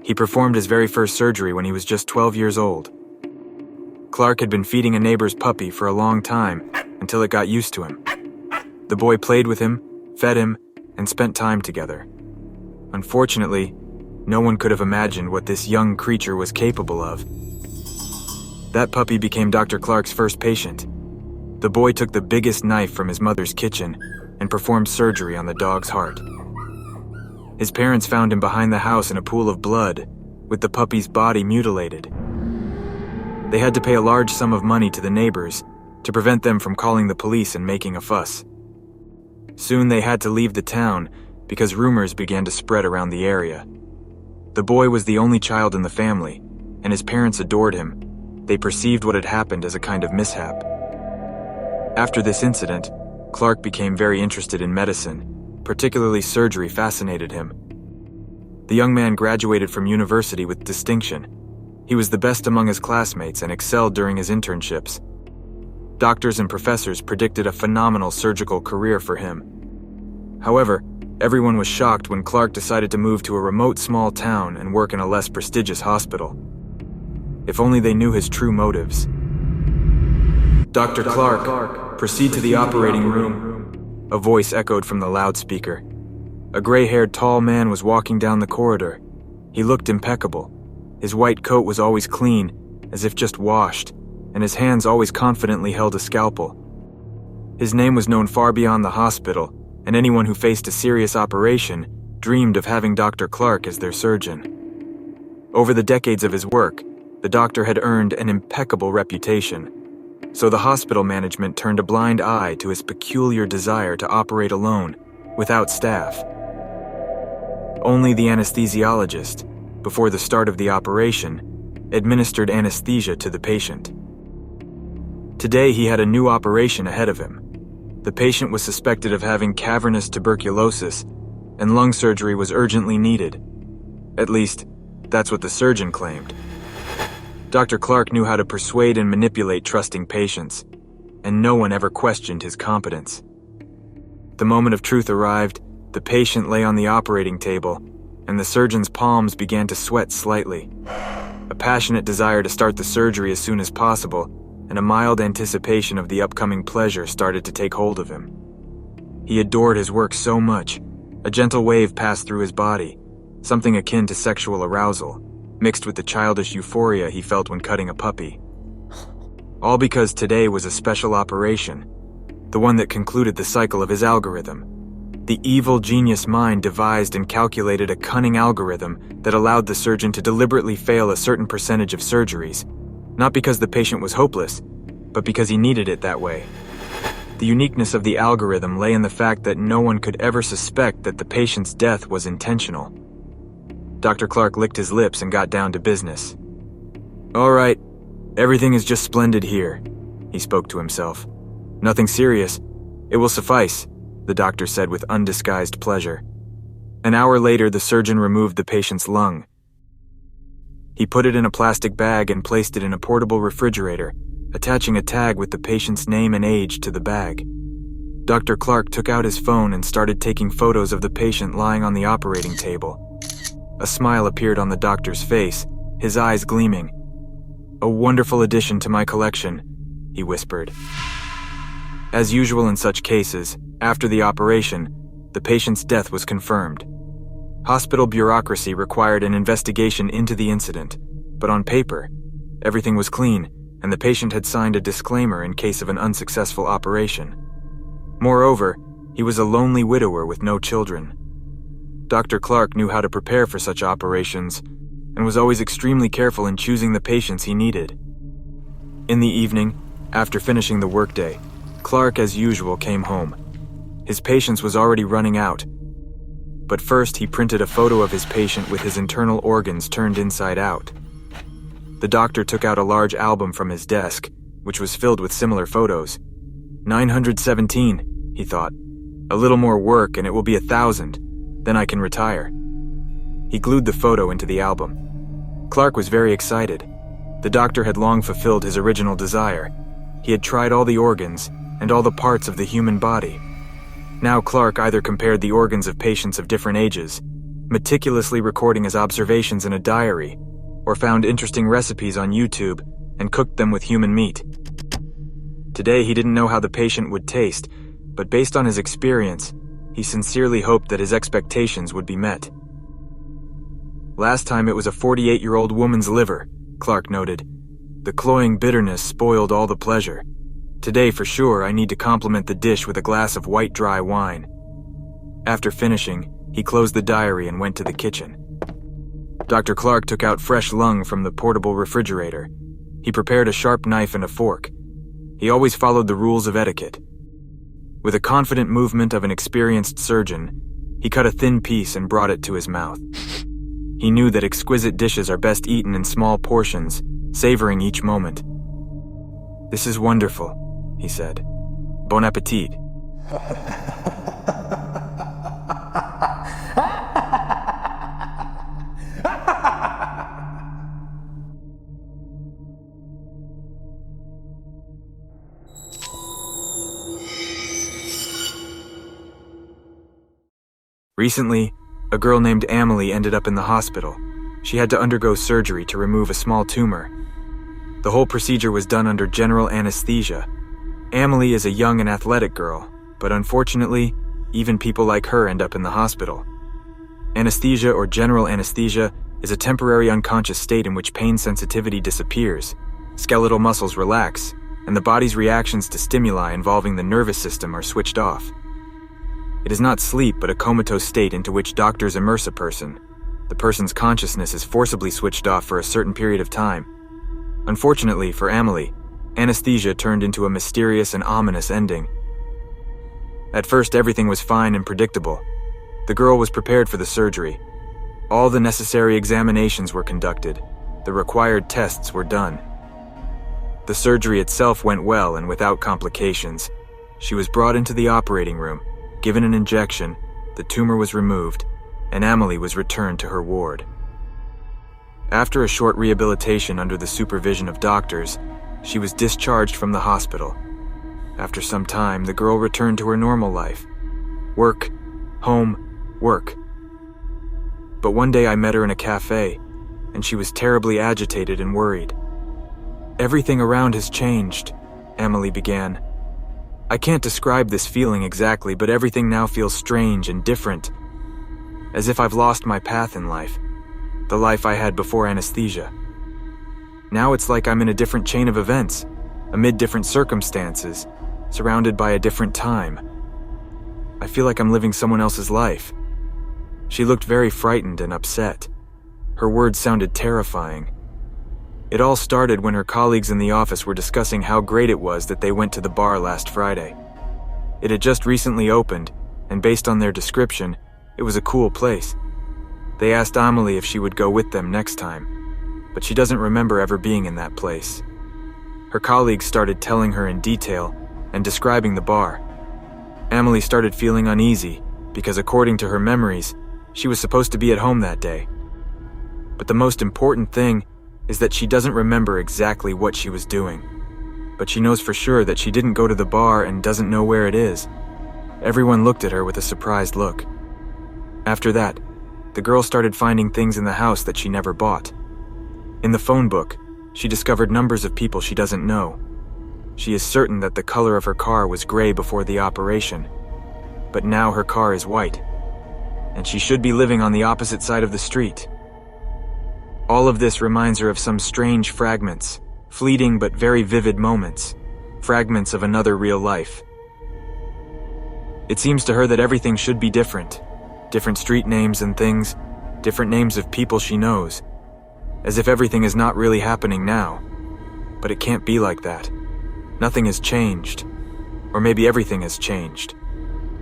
He performed his very first surgery when he was just 12 years old. Clark had been feeding a neighbor's puppy for a long time until it got used to him. The boy played with him, fed him, and spent time together. Unfortunately, no one could have imagined what this young creature was capable of. That puppy became Dr. Clark's first patient. The boy took the biggest knife from his mother's kitchen and performed surgery on the dog's heart. His parents found him behind the house in a pool of blood, with the puppy's body mutilated. They had to pay a large sum of money to the neighbors to prevent them from calling the police and making a fuss. Soon they had to leave the town because rumors began to spread around the area. The boy was the only child in the family, and his parents adored him. They perceived what had happened as a kind of mishap. After this incident, Clark became very interested in medicine. Particularly surgery fascinated him. The young man graduated from university with distinction. He was the best among his classmates and excelled during his internships. Doctors and professors predicted a phenomenal surgical career for him. However, everyone was shocked when Clark decided to move to a remote small town and work in a less prestigious hospital. If only they knew his true motives. "Dr. Clark, proceed to the operating room," a voice echoed from the loudspeaker. A gray-haired tall man was walking down the corridor. He looked impeccable. His white coat was always clean, as if just washed, and his hands always confidently held a scalpel. His name was known far beyond the hospital, and anyone who faced a serious operation dreamed of having Dr. Clark as their surgeon. Over the decades of his work, the doctor had earned an impeccable reputation. So the hospital management turned a blind eye to his peculiar desire to operate alone, without staff. Only the anesthesiologist, before the start of the operation, administered anesthesia to the patient. Today he had a new operation ahead of him. The patient was suspected of having cavernous tuberculosis, and lung surgery was urgently needed. At least, that's what the surgeon claimed. Dr. Clark knew how to persuade and manipulate trusting patients, and no one ever questioned his competence. The moment of truth arrived, the patient lay on the operating table, and the surgeon's palms began to sweat slightly. A passionate desire to start the surgery as soon as possible, and a mild anticipation of the upcoming pleasure started to take hold of him. He adored his work so much. A gentle wave passed through his body, something akin to sexual arousal, mixed with the childish euphoria he felt when cutting a puppy. All because today was a special operation, the one that concluded the cycle of his algorithm. The evil genius mind devised and calculated a cunning algorithm that allowed the surgeon to deliberately fail a certain percentage of surgeries, not because the patient was hopeless, but because he needed it that way. The uniqueness of the algorithm lay in the fact that no one could ever suspect that the patient's death was intentional. Dr. Clark licked his lips and got down to business. "All right, everything is just splendid here," he spoke to himself. "Nothing serious. It will suffice," the doctor said with undisguised pleasure. An hour later, the surgeon removed the patient's lung. He put it in a plastic bag and placed it in a portable refrigerator, attaching a tag with the patient's name and age to the bag. Dr. Clark took out his phone and started taking photos of the patient lying on the operating table. A smile appeared on the doctor's face, his eyes gleaming. "A wonderful addition to my collection," he whispered. As usual in such cases, after the operation, the patient's death was confirmed. Hospital bureaucracy required an investigation into the incident, but on paper, everything was clean, and the patient had signed a disclaimer in case of an unsuccessful operation. Moreover, he was a lonely widower with no children. Dr. Clark knew how to prepare for such operations, and was always extremely careful in choosing the patients he needed. In the evening, after finishing the workday, Clark, as usual, came home. His patience was already running out. But first, he printed a photo of his patient with his internal organs turned inside out. The doctor took out a large album from his desk, which was filled with similar photos. 917, he thought. A little more work and it will be 1,000. Then I can retire. He glued the photo into the album. Clark was very excited. The doctor had long fulfilled his original desire. He had tried all the organs and all the parts of the human body. Now Clark either compared the organs of patients of different ages, meticulously recording his observations in a diary, or found interesting recipes on YouTube and cooked them with human meat. Today, he didn't know how the patient would taste, but based on his experience, he sincerely hoped that his expectations would be met. Last time it was a 48-year-old woman's liver, Clark noted. The cloying bitterness spoiled all the pleasure. Today, for sure, I need to complement the dish with a glass of white dry wine. After finishing, he closed the diary and went to the kitchen. Dr. Clark took out fresh lung from the portable refrigerator. He prepared a sharp knife and a fork. He always followed the rules of etiquette. With a confident movement of an experienced surgeon, he cut a thin piece and brought it to his mouth. He knew that exquisite dishes are best eaten in small portions, savoring each moment. "This is wonderful," he said. "Bon appetit." Recently, a girl named Amelie ended up in the hospital. She had to undergo surgery to remove a small tumor. The whole procedure was done under general anesthesia. Amelie is a young and athletic girl, but unfortunately, even people like her end up in the hospital. Anesthesia or general anesthesia is a temporary unconscious state in which pain sensitivity disappears, skeletal muscles relax, and the body's reactions to stimuli involving the nervous system are switched off. It is not sleep, but a comatose state into which doctors immerse a person. The person's consciousness is forcibly switched off for a certain period of time. Unfortunately for Amelie, anesthesia turned into a mysterious and ominous ending. At first, everything was fine and predictable. The girl was prepared for the surgery. All the necessary examinations were conducted. The required tests were done. The surgery itself went well and without complications. She was brought into the operating room, given an injection, the tumor was removed, and Amelie was returned to her ward. After a short rehabilitation under the supervision of doctors, she was discharged from the hospital. After some time, the girl returned to her normal life. Work, home, work. But one day I met her in a cafe, and she was terribly agitated and worried. "Everything around has changed," Amelie began. "I can't describe this feeling exactly, but everything now feels strange and different, as if I've lost my path in life, the life I had before anesthesia. Now it's like I'm in a different chain of events, amid different circumstances, surrounded by a different time. I feel like I'm living someone else's life." She looked very frightened and upset. Her words sounded terrifying. It all started when her colleagues in the office were discussing how great it was that they went to the bar last Friday. It had just recently opened, and based on their description, it was a cool place. They asked Amelie if she would go with them next time, but she doesn't remember ever being in that place. Her colleagues started telling her in detail and describing the bar. Amelie started feeling uneasy because, according to her memories, she was supposed to be at home that day. But the most important thing is that she doesn't remember exactly what she was doing. But she knows for sure that she didn't go to the bar and doesn't know where it is. Everyone looked at her with a surprised look. After that, the girl started finding things in the house that she never bought. In the phone book, she discovered numbers of people she doesn't know. She is certain that the color of her car was gray before the operation, but now her car is white, and she should be living on the opposite side of the street. All of this reminds her of some strange fragments, fleeting but very vivid moments, fragments of another real life. It seems to her that everything should be different. Different street names and things, different names of people she knows, as if everything is not really happening now. But it can't be like that. Nothing has changed. Or maybe everything has changed.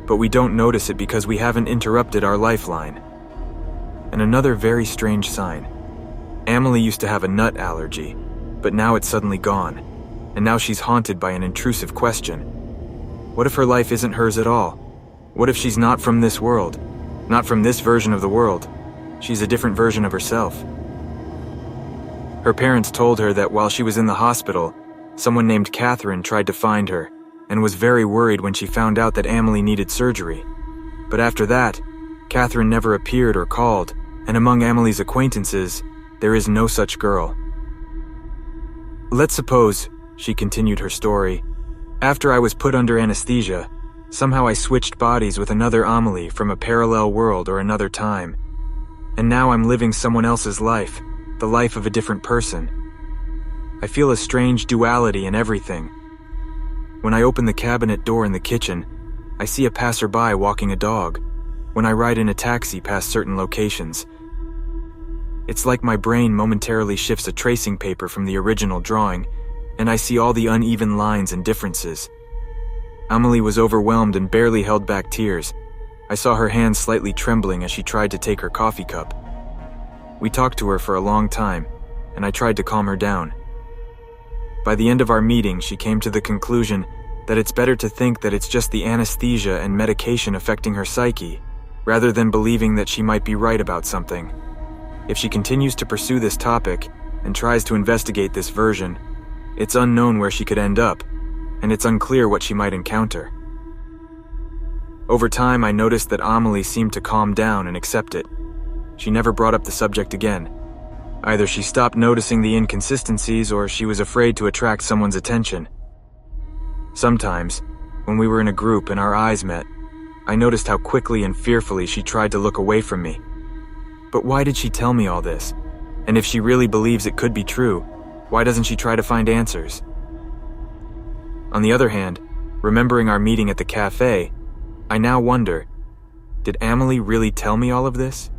But we don't notice it because we haven't interrupted our lifeline. And another very strange sign. Amelie used to have a nut allergy, but now it's suddenly gone. And now she's haunted by an intrusive question. What if her life isn't hers at all? What if she's not from this world? Not from this version of the world? She's a different version of herself. Her parents told her that while she was in the hospital, someone named Catherine tried to find her and was very worried when she found out that Amelie needed surgery. But after that, Catherine never appeared or called, and among Amelie's acquaintances, there is no such girl. Let's suppose, she continued her story, after I was put under anesthesia, somehow I switched bodies with another Amelie from a parallel world or another time. And now I'm living someone else's life, the life of a different person. I feel a strange duality in everything. When I open the cabinet door in the kitchen, I see a passerby walking a dog. When I ride in a taxi past certain locations, it's like my brain momentarily shifts a tracing paper from the original drawing, and I see all the uneven lines and differences. Amelie was overwhelmed and barely held back tears. I saw her hands slightly trembling as she tried to take her coffee cup. We talked to her for a long time, and I tried to calm her down. By the end of our meeting, she came to the conclusion that it's better to think that it's just the anesthesia and medication affecting her psyche, rather than believing that she might be right about something. If she continues to pursue this topic and tries to investigate this version, it's unknown where she could end up, and it's unclear what she might encounter. Over time, I noticed that Amelie seemed to calm down and accept it. She never brought up the subject again. Either she stopped noticing the inconsistencies or she was afraid to attract someone's attention. Sometimes, when we were in a group and our eyes met, I noticed how quickly and fearfully she tried to look away from me. But why did she tell me all this? And if she really believes it could be true, why doesn't she try to find answers? On the other hand, remembering our meeting at the cafe, I now wonder, did Amelie really tell me all of this?